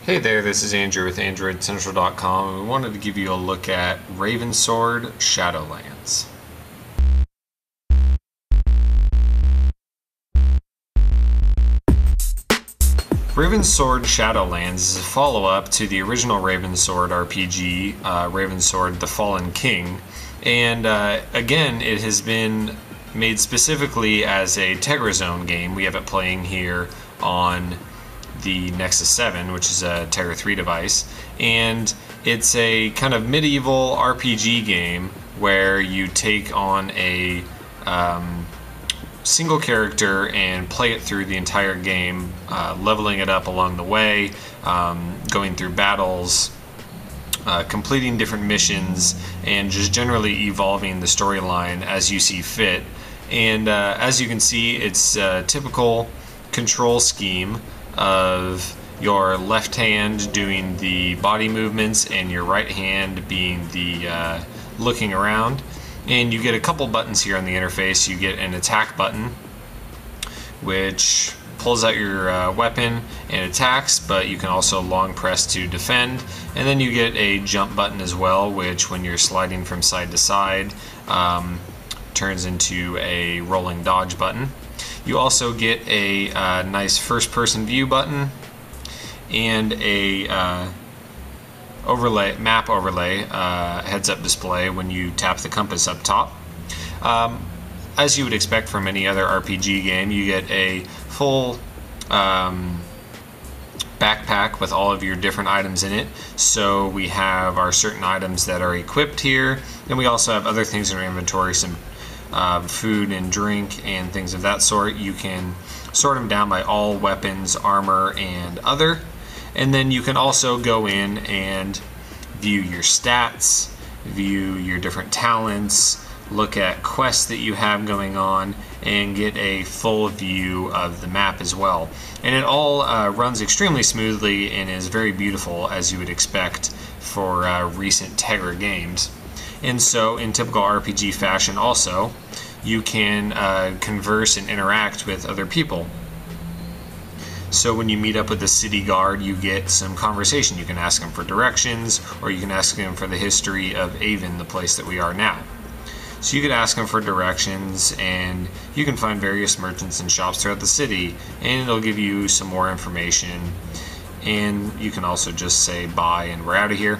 Hey there, this is Andrew with AndroidCentral.com, and we wanted to give you a look at Ravensword Shadowlands. Ravensword Shadowlands is a follow-up to the original Ravensword RPG, Ravensword the Fallen King, and again, it has been made specifically as a Tegra Zone game. We have it playing here on the Nexus 7, which is a Tegra 3 device, and it's a kind of medieval RPG game where you take on a single character and play it through the entire game, leveling it up along the way, going through battles, completing different missions, and just generally evolving the storyline as you see fit. And as you can see, it's a typical control scheme of your left hand doing the body movements and your right hand being the looking around. And you get a couple buttons here on the interface. You get an attack button, which pulls out your weapon and attacks, but you can also long press to defend. And then you get a jump button as well, which when you're sliding from side to side turns into a rolling dodge button. You also get a nice first-person view button and a map overlay heads-up display when you tap the compass up top. As you would expect from any other RPG game, you get a full backpack with all of your different items in it. So we have our certain items that are equipped here, and we also have other things in our inventory, some food and drink and things of that sort. You can sort them down by all weapons, armor, and other. And then you can also go in and view your stats, view your different talents, look at quests that you have going on, and get a full view of the map as well. And it all runs extremely smoothly and is very beautiful, as you would expect for recent Tegra games. And so, in typical RPG fashion also, you can converse and interact with other people. So when you meet up with the city guard, you get some conversation. You can ask them for directions, or you can ask them for the history of Avon, the place that we are now. So you could ask them for directions, and you can find various merchants and shops throughout the city, and it'll give you some more information. And you can also just say bye and we're out of here.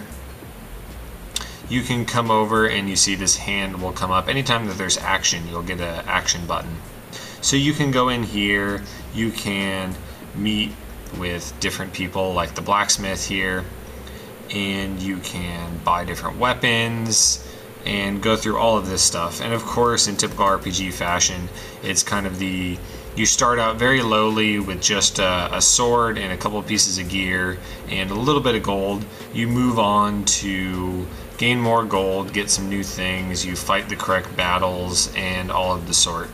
You can come over and you see this hand will come up. Anytime that there's action, you'll get an action button. So you can go in here, you can meet with different people like the blacksmith here, and you can buy different weapons and go through all of this stuff. And of course, in typical RPG fashion, it's kind of you start out very lowly with just a sword and a couple of pieces of gear and a little bit of gold. You move on to gain more gold, get some new things, you fight the correct battles, and all of the sort.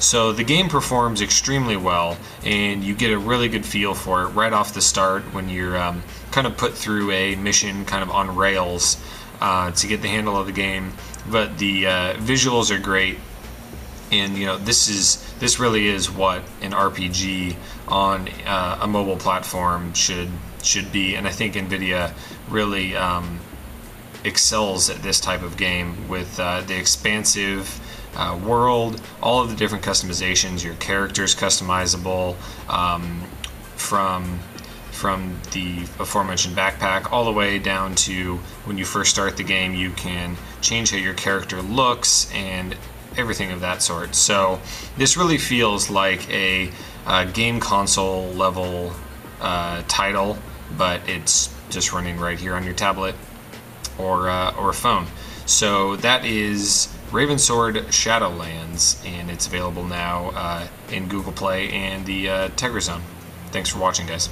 So the game performs extremely well, and you get a really good feel for it right off the start when you're kind of put through a mission kind of on rails to get the handle of the game. But the visuals are great, and you know this really is what an RPG on a mobile platform should be. And I think NVIDIA really excels at this type of game with the expansive world, all of the different customizations, your character's customizable, from the aforementioned backpack all the way down to when you first start the game, you can change how your character looks and everything of that sort. So this really feels like a game console level title, but it's just running right here on your tablet or a phone. So that is Ravensword Shadowlands, and it's available now in Google Play and the Tegra Zone. Thanks for watching, guys.